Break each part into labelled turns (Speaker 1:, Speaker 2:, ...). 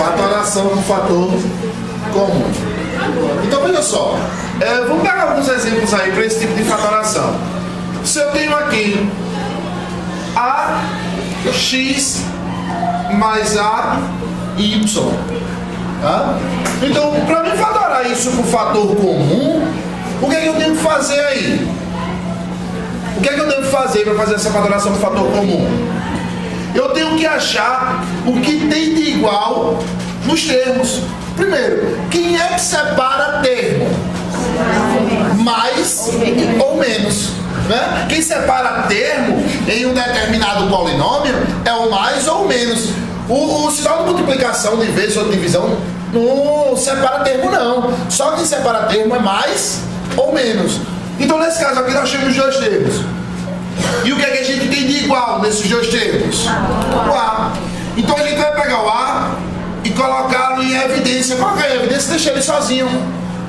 Speaker 1: Fatoração com fator comum. Então veja só, vamos pegar alguns exemplos aí para esse tipo de fatoração. Se eu tenho aqui AX mais AY, tá? Então, para mim fatorar isso com fator comum, o que é que eu tenho que fazer aí? O que é que eu devo fazer para fazer essa fatoração com fator comum? Eu tenho que achar o que tem de igual nos termos. Primeiro, quem é que separa termo? Mais ou menos, né? Quem separa termo em um determinado polinômio é o mais ou menos. O sinal de multiplicação de vezes ou divisão não separa termo, não. Só quem separa termo é mais ou menos. Então, nesse caso aqui, nós temos dois termos. E o que é que a gente tem de igual nesses dois termos? O A. Então, a gente vai pegar o A e colocá-lo em evidência. Colocar em evidência e deixar ele sozinho,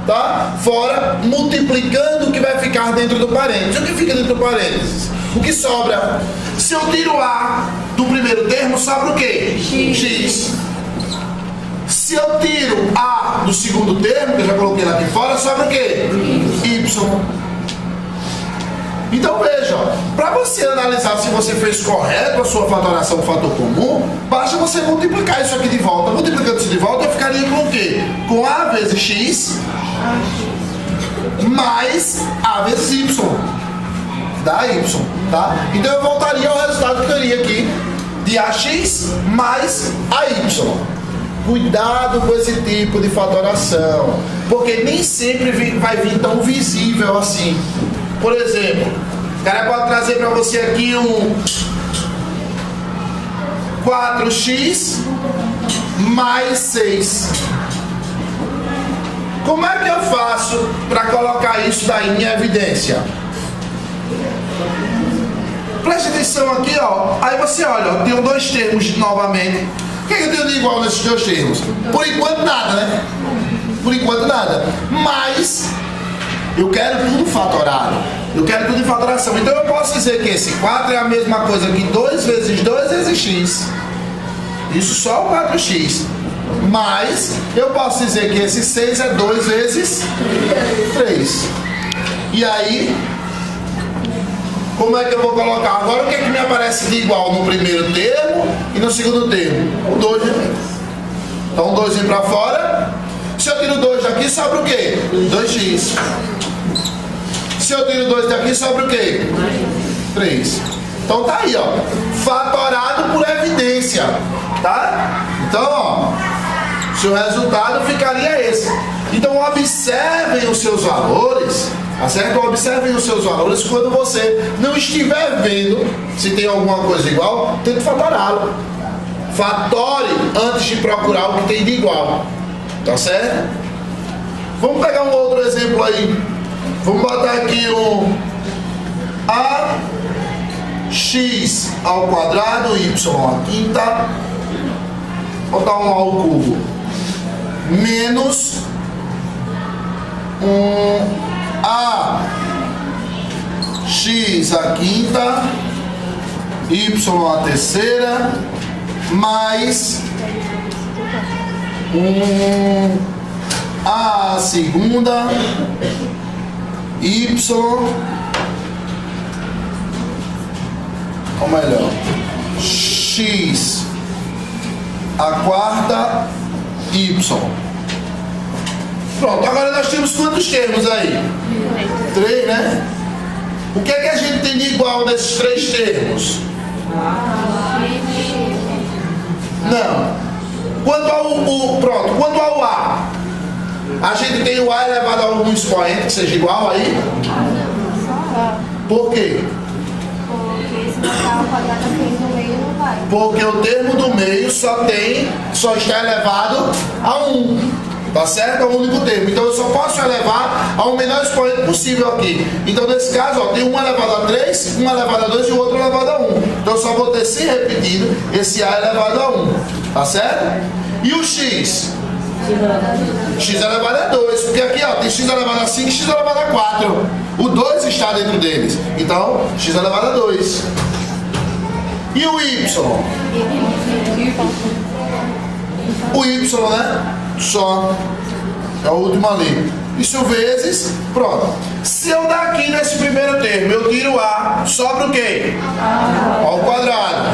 Speaker 1: tá? Fora, multiplicando o que vai ficar dentro do parênteses. O que fica dentro do parênteses? O que sobra? Se eu tiro A do primeiro termo, sobra o quê? X. Se eu tiro A do segundo termo, que eu já coloquei lá aqui fora, sobra o quê? Y. Então veja, para você analisar se você fez correto a sua fatoração com fator comum, basta você multiplicar isso aqui de volta. Multiplicando isso de volta, eu ficaria com o quê? Com A vezes X mais A vezes Y. Dá Y, tá? Então eu voltaria ao resultado que eu teria aqui de AX mais AY. Cuidado com esse tipo de fatoração, porque nem sempre vai vir tão visível assim. Por exemplo, o cara pode trazer para você aqui um 4x mais 6. Como é que eu faço para colocar isso daí em evidência? Preste atenção aqui, ó. Aí você olha, ó, tenho dois termos novamente. O que eu tenho de igual nesses dois termos? Por enquanto nada, né? Por enquanto nada. Mas eu quero tudo fatorado. Eu quero tudo em fatoração. Então eu posso dizer que esse 4 é a mesma coisa que 2 vezes 2 vezes x. Isso só o 4x. Mas eu posso dizer que esse 6 é 2 vezes 3. E aí, como é que eu vou colocar? Agora o que é que me aparece de igual no primeiro termo e no segundo termo? O 2, né? Então o 2 vem para fora. Se eu tiro 2 daqui, sobra o quê? 2x. Se eu tiro 2 daqui, sobra o quê? 3. Então tá aí, ó. Fatorado por evidência, tá? Então, ó, seu resultado ficaria esse. Então observem os seus valores, tá certo? Observem os seus valores quando você não estiver vendo se tem alguma coisa igual, tente fatorá-lo. Fatore antes de procurar o que tem de igual, tá certo? Vamos pegar um outro exemplo aí. Vamos botar aqui um ax ao quadrado, y à quinta, botar um ao cubo, menos um ax à quinta, y à terceira, mais um a à segunda, y, ou melhor, x à quarta, y. Pronto, agora nós temos quantos termos aí? 3, né? O que é que a gente tem de igual nesses 3 termos? Não. Quanto ao A, a gente tem o A elevado a algum expoente que seja igual aí? Por quê?
Speaker 2: Porque se botar o quadrado aqui no meio não vai.
Speaker 1: Porque o termo do meio só está elevado a 1. Tá certo? É o único termo. Então eu só posso elevar ao menor expoente possível aqui. Então nesse caso, ó, tem um elevado a 3, um elevado a 2 e o outro elevado a 1. Então eu só vou ter se repetindo esse A elevado a 1. Tá certo? E o X? X elevado a 2. Porque aqui, ó, tem X elevado a 5 e X elevado a 4. O 2 está dentro deles. Então, X elevado a 2. E o Y? O o y, né? Só. É o último ali. Isso vezes, pronto. Se eu daqui nesse primeiro termo eu tiro A, sobra o quê? Ao quadrado.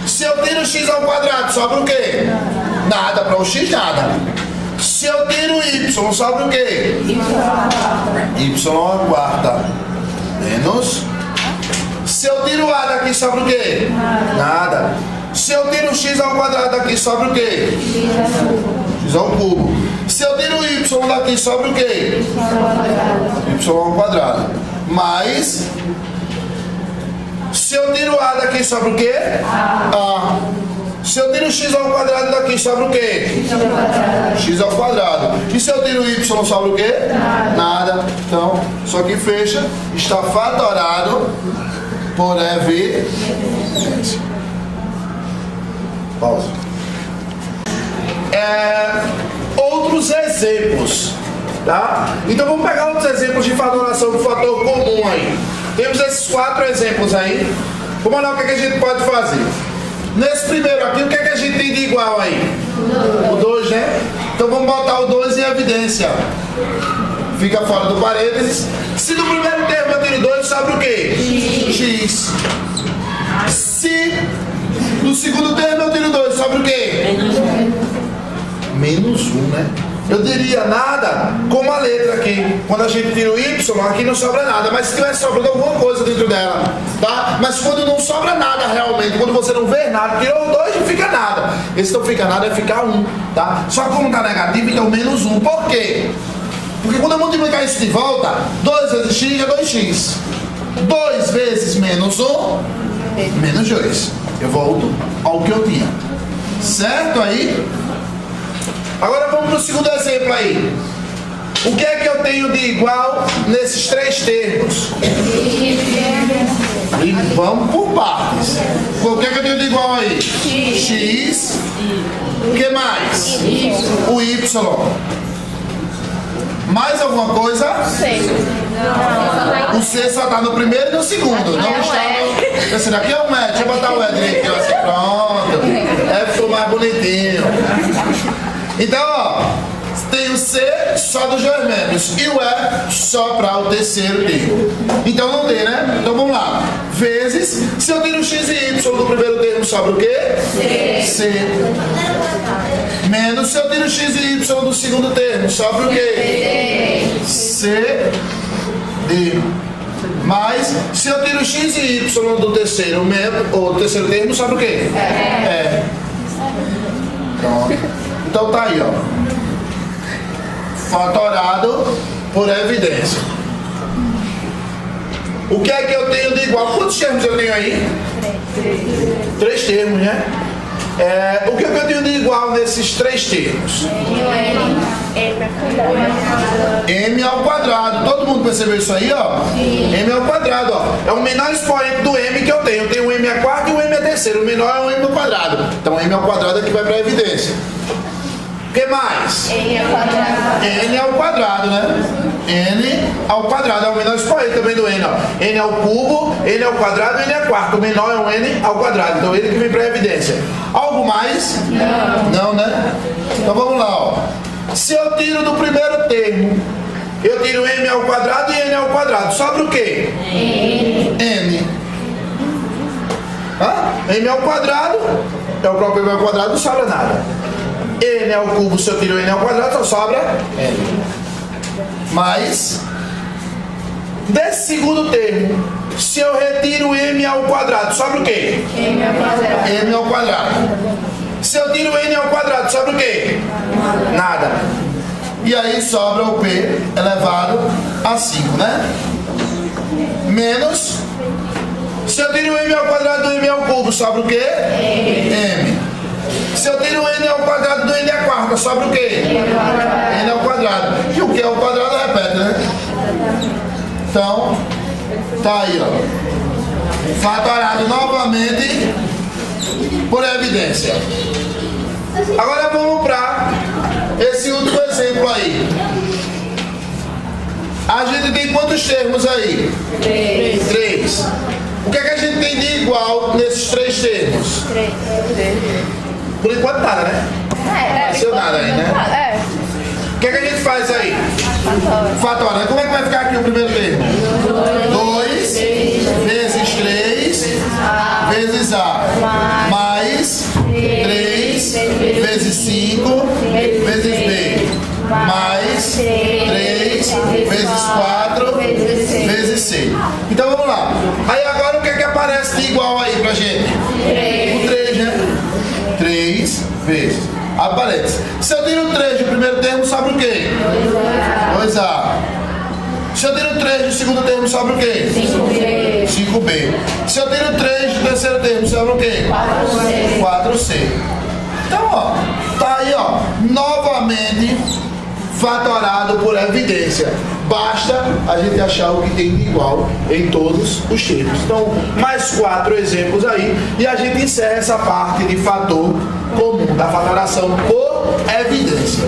Speaker 1: Se eu tiro x ao quadrado, sobra o quê? Nada. Para o x, nada. Se eu tiro y, sobra o quê? Y à quarta. Menos. Se eu tiro A daqui, sobra o quê? Nada. Se eu tiro x ao quadrado daqui, sobra o quê? X ao cubo. Se eu tiro y daqui, sobra o quê? Y ao quadrado. Mais. Se eu tiro A daqui, sobra o quê? A. Se eu tiro x ao quadrado daqui, sobra o quê? X ao quadrado. E se eu tiro y, sobra o quê? Nada. Então, isso aqui fecha. Está fatorado por evidência. Pausa. Outros exemplos, tá? Então vamos pegar outros exemplos de fatoração do fator comum aí. Temos esses 4 exemplos aí. Vamos olhar o que a gente pode fazer. Nesse primeiro aqui, o que a gente tem de igual aí? O 2, né? Então vamos botar o 2 em evidência. Fica fora do parênteses. Se no primeiro termo eu tiro 2, sobra o quê? X. Se no segundo termo eu tiro 2, sobra o quê? Menos 1, né? Eu diria nada como a letra aqui. Quando a gente tira o y, aqui não sobra nada. Mas se tiver sobrando alguma coisa dentro dela, tá? Mas quando não sobra nada realmente, quando você não vê nada, tirou o 2 não fica nada. Esse não fica nada, vai ficar 1, tá? Só que como tá negativo, então menos 1. Por quê? Porque quando eu multiplicar isso de volta, 2 vezes x é 2x. 2 vezes menos 1, menos 2. Eu volto ao que eu tinha. Certo aí? Agora vamos para o segundo exemplo aí. O que é que eu tenho de igual nesses 3 termos? E vamos por partes. O que é que eu tenho de igual aí? X. O que mais? O y. Mais alguma coisa? O C só está no primeiro e no segundo. Não está no... Esse daqui é o E. Deixa eu botar o E direitinho assim. Pronto. É, ficou mais bonitinho. Então, ó, tem o C só dos 2 membros e o E só para o terceiro termo. Então não tem, né? Então vamos lá. Vezes, se eu tiro x e y do primeiro termo, sobra o quê? C. Menos, se eu tiro x e y do segundo termo, sobra o quê? C. D. Mais, se eu tiro x e y do terceiro membro, ou do terceiro termo, sobra o quê? É. Pronto. Então tá aí, ó. Fatorado por evidência. O que é que eu tenho de igual? Quantos termos eu tenho aí? 3 termos, né? O que é que eu tenho de igual nesses 3 termos? M ao quadrado. Todo mundo percebeu isso aí, ó? M ao quadrado, ó. É o menor expoente do M que eu tenho. Eu tenho o M a quarta e o M a terceiro. O menor é o M ao quadrado. Então M ao quadrado é que vai para a evidência. O que mais? N ao quadrado, né? N ao quadrado é o menor expoente também do N, ó. N ao cubo, N ao quadrado, N a quarto. O menor é o N ao quadrado. Então ele que vem para a evidência. Algo mais? Não, né? Então vamos lá, ó. Se eu tiro do primeiro termo, eu tiro M ao quadrado e N ao quadrado. Sobra o quê? N. M ao quadrado é o próprio M ao quadrado, não sobra nada. N ao cubo, se eu tiro N ao quadrado, só sobra N. Mas, desse segundo termo, se eu retiro M ao quadrado, sobra o quê? M ao quadrado. M ao quadrado. Se eu tiro N ao quadrado, sobra o quê? Nada. E aí sobra o P elevado a 5, né? Menos, se eu tiro M ao quadrado do M ao cubo, sobra o quê? M. Se eu tiro N ao quadrado do N à quarta, sobra o quê? N ao quadrado. E o que é ao quadrado repete, né? Então, tá aí, ó. Fatorado novamente por evidência. Agora vamos para esse último exemplo aí. A gente tem quantos termos aí? 3. O que é que a gente tem de igual nesses 3 termos? Por enquanto nada, né? Não nasceu nada aí, né? O que é que a gente faz aí? Fatora. Como é que vai ficar aqui o primeiro termo? 2 vezes 3 vezes A. Mais 3 vezes 5 vezes B. Mais 3 vezes 4 vezes C. Então vamos lá. Aí agora o que é que aparece de igual aí pra gente? O 3, né? 3 vezes. Aparece. Se eu tiro 3 do primeiro termo, sobra o quê? 2A. Se eu tiro 3 do segundo termo, sobra o quê? 5B. Se eu tiro 3 do terceiro termo, sobra o quê? 4C. Então, ó, tá aí, ó, novamente fatorado por evidência. Basta a gente achar o que tem de igual em todos os termos. Então, mais 4 exemplos aí e a gente encerra essa parte de fator comum, da fatoração por evidência.